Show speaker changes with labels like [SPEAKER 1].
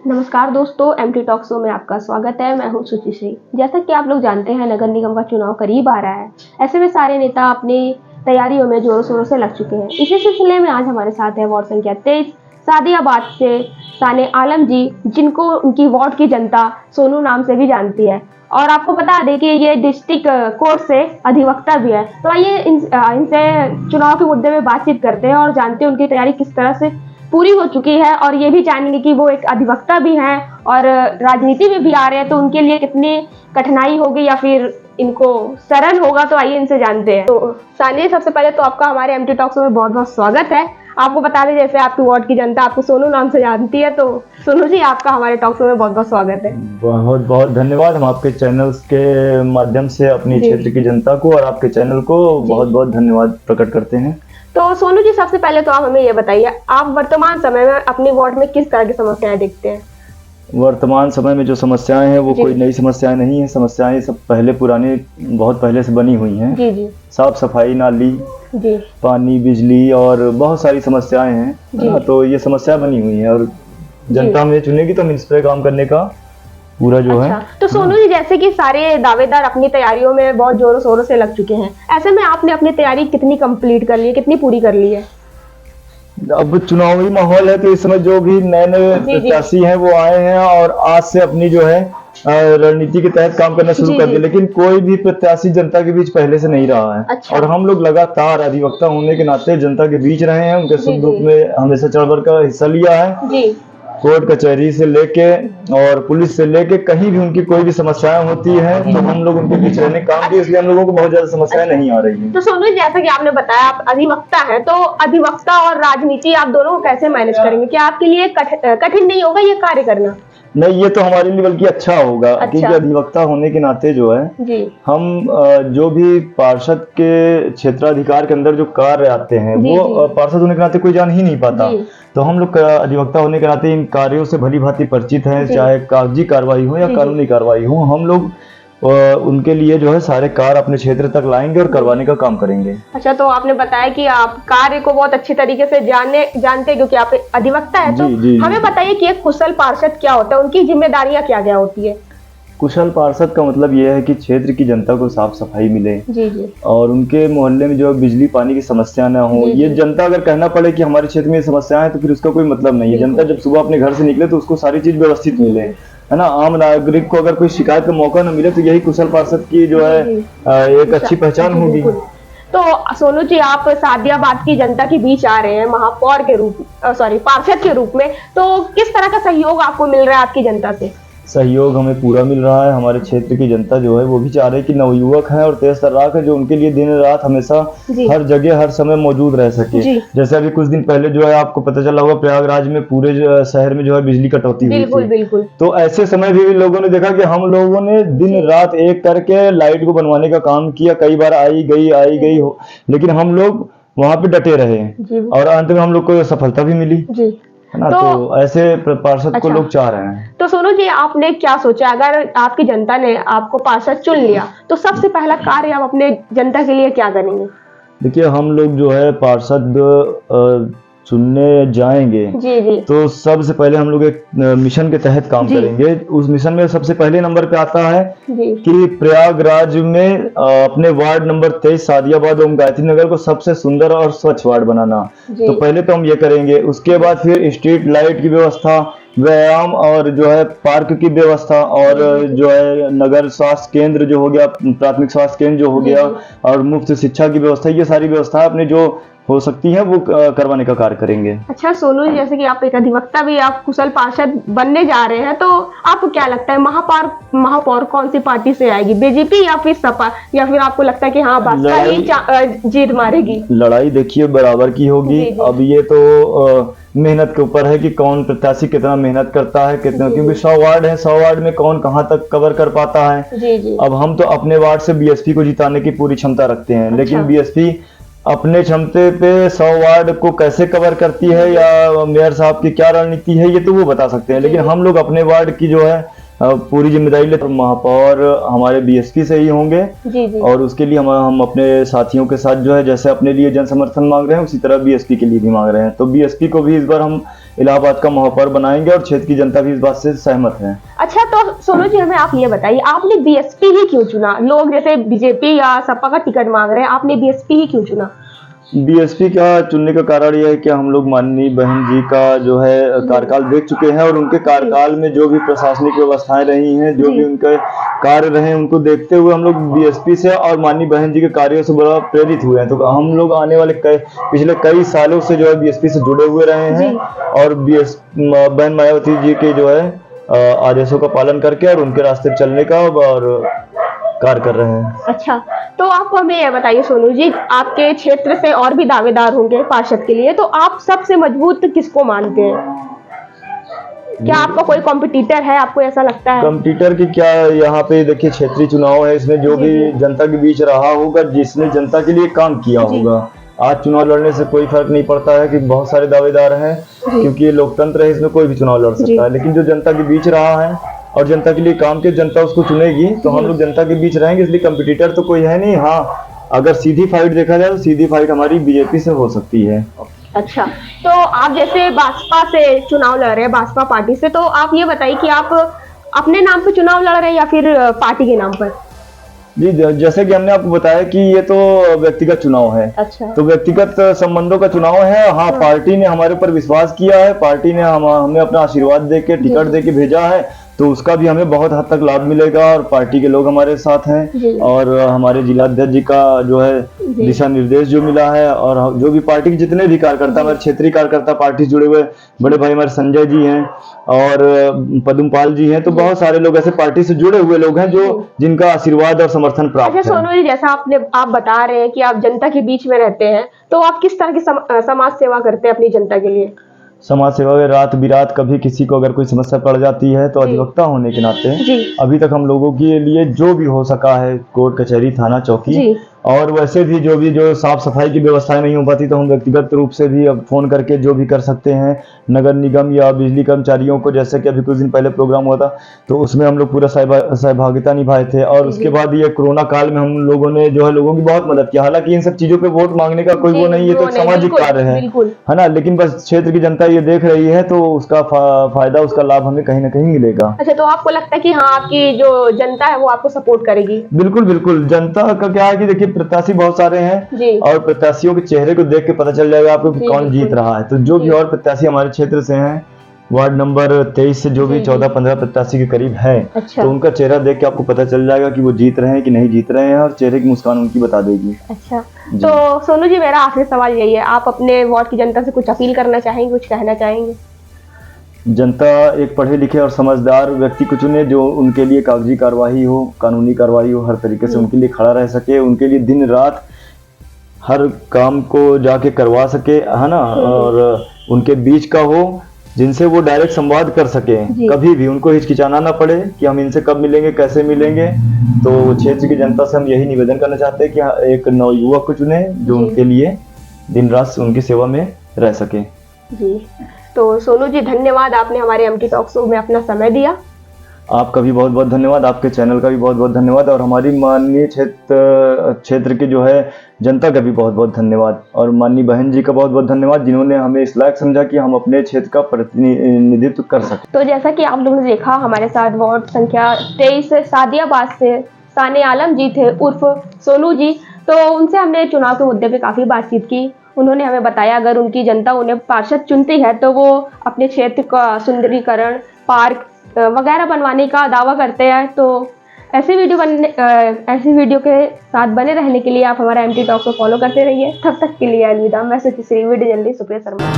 [SPEAKER 1] नमस्कार दोस्तों, MT talk show में आपका स्वागत है। मैं हूं सुचिश्री। जैसा कि आप लोग जानते हैं, नगर निगम का चुनाव करीब आ रहा है। ऐसे में सारे नेता अपनी तैयारियों में जोरों शोरों से लग चुके हैं। इसी सिलसिले में आज हमारे साथ है वार्ड संख्या 23 सादियाबाद से साने आलम जी, जिनको उनकी वार्ड की जनता सोनू नाम से भी जानती है। और आपको बता दें कि ये डिस्ट्रिक्ट कोर्ट से अधिवक्ता भी है। तो आइए इनसे चुनाव के मुद्दे में बातचीत करते हैं और जानते हैं उनकी तैयारी किस तरह से पूरी हो चुकी है, और ये भी जानेंगे कि वो एक अधिवक्ता भी हैं और राजनीति में भी आ रहे हैं, तो उनके लिए कितनी कठिनाई होगी या फिर इनको सरल होगा। तो आइए इनसे जानते हैं। तो सानिया, सबसे पहले तो आपका हमारे एमटी टॉक्स में बहुत बहुत स्वागत है। आपको बता दें, जैसे आपकी वार्ड की जनता आपको सोनू नाम से जानती है, तो सोनू जी, आपका हमारे टॉक्स में बहुत बहुत स्वागत है।
[SPEAKER 2] बहुत बहुत धन्यवाद। हम आपके चैनल्स के माध्यम से अपनी क्षेत्र की जनता को और आपके चैनल को बहुत बहुत धन्यवाद प्रकट करते हैं।
[SPEAKER 1] तो सोनू जी, सबसे पहले तो आप हमें ये बताइए, आप वर्तमान समय में अपनी वार्ड में किस तरह की समस्याएं देखते हैं?
[SPEAKER 2] वर्तमान समय में जो समस्याएं हैं वो कोई नई समस्याएं नहीं है। समस्याएं सब पहले पुरानी बहुत पहले से बनी हुई हैं।
[SPEAKER 1] जी जी।
[SPEAKER 2] साफ सफाई, नाली,
[SPEAKER 1] जी।
[SPEAKER 2] पानी, बिजली और बहुत सारी समस्याएं हैं, है ना। तो ये समस्या बनी हुई है और जनता हमें चुनेगी तो हम इस पर काम करने का पूरा जो है।
[SPEAKER 1] तो सोनू जी, जैसे कि सारे दावेदार अपनी तैयारियों में बहुत जोरों शोरों से लग चुके हैं, ऐसे में आपने अपनी तैयारी कितनी कंप्लीट कर ली है, कितनी पूरी कर ली है?
[SPEAKER 2] अब चुनावी माहौल है तो इस समय जो भी नए नए प्रत्याशी हैं वो आए हैं और आज से अपनी जो है रणनीति के तहत काम करना शुरू कर दिया। लेकिन कोई भी प्रत्याशी जनता के बीच पहले से नहीं रहा है। और हम लोग लगातार अधिवक्ता होने के नाते जनता के बीच रहे हैं, उनके सुख दुख में हमेशा चढ़ बढ़ कर हिस्सा लिया है। कोर्ट कचहरी से लेके और पुलिस से लेके कहीं भी उनकी कोई भी समस्याएं होती है तो हम लोग उनके बीच रहने काम किए, इसलिए हम लोगों को बहुत ज्यादा समस्याएं नहीं आ रही हैं।
[SPEAKER 1] तो सोनू, जैसा कि आपने बताया आप अधिवक्ता हैं, तो अधिवक्ता और राजनीति आप दोनों को कैसे मैनेज करेंगे? क्या आपके लिए कठिन नहीं होगा ये कार्य करना?
[SPEAKER 2] नहीं, ये तो हमारे लिए बल्कि अच्छा होगा। क्योंकि अधिवक्ता होने के नाते जो है हम जो भी पार्षद के क्षेत्राधिकार के अंदर जो कार्य आते हैं वो पार्षद होने के नाते कोई जान ही नहीं पाता। तो हम लोग अधिवक्ता होने के नाते इन कार्यों से भली भांति परिचित हैं, चाहे कागजी कार्रवाई हो या कानूनी कार्रवाई हो। हम लोग उनके लिए जो है सारे कार्य अपने क्षेत्र तक लाएंगे और करवाने का काम करेंगे। अच्छा,
[SPEAKER 1] तो आपने बताया कि आप कार्य को बहुत अच्छी तरीके से जानते हैं क्योंकि आप अधिवक्ता है। तो हमें बताइए कि एक कुशल पार्षद क्या होता है, उनकी जिम्मेदारियां क्या क्या होती है?
[SPEAKER 2] कुशल पार्षद का मतलब यह है कि क्षेत्र की जनता को साफ सफाई मिले और उनके मोहल्ले में जो बिजली पानी की समस्या ना हो। ये जनता अगर कहना पड़े कि हमारे क्षेत्र में समस्या है तो फिर उसका कोई मतलब नहीं है। जनता जब सुबह अपने घर से निकले तो उसको सारी चीज व्यवस्थित मिले, है ना। आम नागरिक को अगर कोई शिकायत का मौका न मिले तो यही कुशल पार्षद की जो है एक अच्छी पहचान होगी।
[SPEAKER 1] तो सोनू जी, आप सादियाबाद की जनता के बीच आ रहे हैं महापौर के रूप पार्षद के रूप में, तो किस तरह का सहयोग आपको मिल रहा है आपकी जनता से?
[SPEAKER 2] सहयोग हमें पूरा मिल रहा है। हमारे क्षेत्र की जनता जो है वो भी चाह रही है कि नवयुवक है और तेज तर्राक है जो उनके लिए दिन रात हमेशा हर जगह हर समय मौजूद रह सके। जैसे अभी कुछ दिन पहले जो है आपको पता चला होगा प्रयागराज में पूरे शहर में जो है बिजली कटौती हुई थी।
[SPEAKER 1] बिल्कुल।
[SPEAKER 2] तो ऐसे समय भी लोगों ने देखा कि हम लोगों ने दिन रात एक करके लाइट को बनवाने का काम किया। कई बार आई गई हो, लेकिन हम लोग वहां पे डटे रहे और अंत में हम लोग को सफलता भी मिली, है ना। तो ऐसे पार्षद को लोग चाह रहे हैं।
[SPEAKER 1] तो सोनू जी, आपने क्या सोचा, अगर आपकी जनता ने आपको पार्षद चुन लिया तो सबसे पहला कार्य आप अपने जनता के लिए क्या करेंगे?
[SPEAKER 2] देखिए, हम लोग जो है पार्षद चुनने जाएंगे तो सबसे पहले हम लोग एक मिशन के तहत काम करेंगे। उस मिशन में सबसे पहले नंबर पे आता है कि प्रयागराज में अपने वार्ड नंबर 23 सादियाबाद एवं गायत्री नगर को सबसे सुंदर और स्वच्छ वार्ड बनाना। तो पहले तो हम ये करेंगे। उसके बाद फिर स्ट्रीट लाइट की व्यवस्था, व्यायाम और जो है पार्क की व्यवस्था और जो है नगर स्वास्थ्य केंद्र जो हो गया, प्राथमिक स्वास्थ्य केंद्र जो हो गया और मुफ्त शिक्षा की व्यवस्था, ये सारी व्यवस्था अपने जो हो सकती है वो करवाने का कार्य करेंगे।
[SPEAKER 1] अच्छा सोनू, जैसे कि आप एक अधिवक्ता भी, आप कुशल पार्षद बनने जा रहे हैं, तो आपको क्या लगता है महापौर कौन सी पार्टी से आएगी, बीजेपी या फिर सपा, या फिर आपको लगता है कि हाँ भाजपा ही जीत मारेगी?
[SPEAKER 2] लड़ाई देखिए बराबर की होगी। अब ये तो मेहनत के ऊपर है कि कौन प्रत्याशी कितना मेहनत करता है, कितना, क्योंकि 100 वार्ड है, 100 वार्ड में कौन कहां तक कवर कर पाता है। अब हम तो अपने वार्ड से बीएसपी को जिताने की पूरी क्षमता रखते हैं, लेकिन बीएसपी अपने क्षमते पे 100 वार्ड को कैसे कवर करती है या मेयर साहब की क्या रणनीति है ये तो वो बता सकते हैं। लेकिन हम लोग अपने वार्ड की जो है पूरी जिम्मेदारी लेते हैं। महापौर हमारे बीएसपी से ही होंगे
[SPEAKER 1] जी।
[SPEAKER 2] और उसके लिए हम अपने साथियों के साथ जो है जैसे अपने लिए जन समर्थन मांग रहे हैं उसी तरह बीएसपी के लिए भी मांग रहे हैं। तो बीएसपी को भी इस बार हम इलाहाबाद का महापौर बनाएंगे और क्षेत्र की जनता भी इस बात से सहमत है।
[SPEAKER 1] अच्छा, तो सोनू जी हमें आप ये बताइए, आपने बीएसपी ही क्यों चुना? लोग जैसे बीजेपी या सपा का टिकट मांग रहे हैं, आपने बीएसपी ही क्यों चुना?
[SPEAKER 2] बीएसपी का चुनने का कारण यह है कि हम लोग माननीय बहन जी का जो है कार्यकाल देख चुके हैं और उनके कार्यकाल में जो भी प्रशासनिक व्यवस्थाएं रही हैं, जो भी उनके कार्य रहे, उनको देखते हुए हम लोग बीएसपी से और माननीय बहन जी के कार्यों से बड़ा प्रेरित हुए हैं। तो हम लोग आने वाले पिछले कई सालों से जो है बीएसपी से जुड़े हुए रहे हैं और बहन मायावती जी के जो है आदेशों का पालन करके और उनके रास्ते पर चलने का और कार्य कर रहे हैं।
[SPEAKER 1] अच्छा, तो आप हमें ये बताइए सोनू जी, आपके क्षेत्र से और भी दावेदार होंगे पार्षद के लिए, तो आप सबसे मजबूत किसको मानते हैं? क्या आपका कोई कॉम्पिटिटर है, आपको ऐसा लगता है?
[SPEAKER 2] कॉम्पिटिटर की क्या, यहाँ पे देखिए क्षेत्रीय चुनाव है, इसमें जो भी जनता के बीच रहा होगा, जिसने जनता के लिए काम किया होगा। आज चुनाव लड़ने से कोई फर्क नहीं पड़ता है कि बहुत सारे दावेदार हैं, क्योंकि ये लोकतंत्र है, इसमें कोई भी चुनाव लड़ सकता है। लेकिन जो जनता के बीच रहा है और जनता के लिए काम के जनता उसको चुनेगी, तो हम लोग जनता के बीच रहेंगे, इसलिए कंपटीटर तो कोई है नहीं। हाँ, अगर सीधी फाइट देखा जाए तो सीधी फाइट हमारी बीजेपी से हो सकती है।
[SPEAKER 1] अच्छा, तो आप जैसे भाजपा से चुनाव लड़ रहे हैं, भाजपा पार्टी से, तो आप ये बताइए कि आप अपने नाम पे चुनाव लड़ रहे हैं या फिर पार्टी के नाम पर?
[SPEAKER 2] जी, जैसे कि हमने आपको बताया कि ये तो व्यक्तिगत चुनाव है।
[SPEAKER 1] अच्छा,
[SPEAKER 2] तो व्यक्तिगत संबंधों का चुनाव है। हाँ, पार्टी ने हमारे ऊपर विश्वास किया है, पार्टी ने हमें अपना आशीर्वाद देके टिकट देके भेजा है, तो उसका भी हमें बहुत हद तक लाभ मिलेगा और पार्टी के लोग हमारे साथ हैं और हमारे जिलाध्यक्ष जी का जो है दिशा निर्देश जो मिला है और जो भी पार्टी के जितने भी कार्यकर्ता, हमारे क्षेत्रीय कार्यकर्ता पार्टी से जुड़े हुए बड़े भाई हमारे संजय जी हैं और पद्मपाल जी हैं, तो बहुत सारे लोग ऐसे पार्टी से जुड़े हुए लोग हैं जो जिनका आशीर्वाद और समर्थन प्राप्त है।
[SPEAKER 1] अच्छा सोनू जी, जैसा आप बता रहे हैं कि आप जनता के बीच में रहते हैं, तो आप किस तरह की समाज सेवा करते हैं अपनी जनता के लिए?
[SPEAKER 2] समाज सेवा में रात बिरात कभी किसी को अगर कोई समस्या पड़ जाती है तो अधिवक्ता होने के नाते अभी तक हम लोगों के लिए जो भी हो सका है, कोर्ट कचहरी थाना चौकी, और वैसे भी जो साफ सफाई की व्यवस्थाएं नहीं हो पाती तो हम व्यक्तिगत रूप से भी अब फोन करके जो भी कर सकते हैं नगर निगम या बिजली कर्मचारियों को, जैसे कि अभी कुछ दिन पहले प्रोग्राम हुआ था तो उसमें हम लोग पूरा सहभागिता निभाए थे। और उसके बाद ये कोरोना काल में हम लोगों ने जो है लोगों की बहुत मदद की। हालांकि इन सब चीजों पे वोट मांगने का कोई वो नहीं है, तो सामाजिक कार्य है ना, लेकिन बस क्षेत्र की जनता ये देख रही है तो उसका फायदा, उसका लाभ हमें कहीं ना कहीं मिलेगा।
[SPEAKER 1] अच्छा, तो आपको लगता है कि हाँ, आपकी जो जनता है वो आपको सपोर्ट करेगी?
[SPEAKER 2] बिल्कुल बिल्कुल। जनता का क्या है कि देखिए प्रत्याशी बहुत सारे हैं और प्रत्याशियों के चेहरे को देख के पता चल जाएगा आपको कि कौन जीत रहा है। तो जो भी और प्रत्याशी हमारे क्षेत्र से हैं, वार्ड नंबर 23 से जो भी 14-15 प्रत्याशी के करीब है, तो उनका चेहरा देख के आपको पता चल जाएगा कि वो जीत रहे हैं कि नहीं जीत रहे हैं और चेहरे की मुस्कान उनकी बता देगी।
[SPEAKER 1] अच्छा, तो सोनू जी मेरा आखिरी सवाल यही है, आप अपने वार्ड की जनता से कुछ अपील करना चाहेंगे, कुछ कहना चाहेंगे?
[SPEAKER 2] जनता एक पढ़े लिखे और समझदार व्यक्ति को चुने जो उनके लिए कागजी कार्रवाई हो, कानूनी कार्रवाई हो, हर तरीके से उनके लिए खड़ा रह सके, उनके लिए दिन रात हर काम को जाके करवा सके, है ना, और उनके बीच का हो जिनसे वो डायरेक्ट संवाद कर सके, कभी भी उनको हिचकिचाना ना पड़े कि हम इनसे कब मिलेंगे, कैसे मिलेंगे। तो क्षेत्र की जनता से हम यही निवेदन करना चाहते हैं कि एक नवयुवक को चुने जो उनके लिए दिन रात उनकी सेवा में रह सके।
[SPEAKER 1] जी, तो सोनू जी धन्यवाद, आपने हमारे एमटी टॉक शो में अपना समय दिया।
[SPEAKER 2] आपका भी बहुत बहुत धन्यवाद, आपके चैनल का भी बहुत बहुत धन्यवाद और हमारी माननीय क्षेत्र की जो है जनता का भी बहुत बहुत धन्यवाद और माननीय बहन जी का बहुत बहुत धन्यवाद जिन्होंने हमें इस लायक समझा कि हम अपने क्षेत्र का प्रतिनिधित्व कर सकें।
[SPEAKER 1] तो जैसा कि आप लोगों ने देखा, हमारे साथ वार्ड संख्या 23 सादियाबाद से साने आलम जी थे उर्फ सोनू जी। तो उनसे हमने चुनाव के मुद्दे पे काफ़ी बातचीत की। उन्होंने हमें बताया अगर उनकी जनता उन्हें पार्षद चुनती है तो वो अपने क्षेत्र का सुंदरीकरण, पार्क वगैरह बनवाने का दावा करते हैं। तो ऐसी वीडियो के साथ बने रहने के लिए आप हमारा एमटी टॉक को फॉलो करते रहिए। तब तक के लिए अलविदा। मैं सुचिश्री, वीडियो जल्दी, सुप्रिया शर्मा।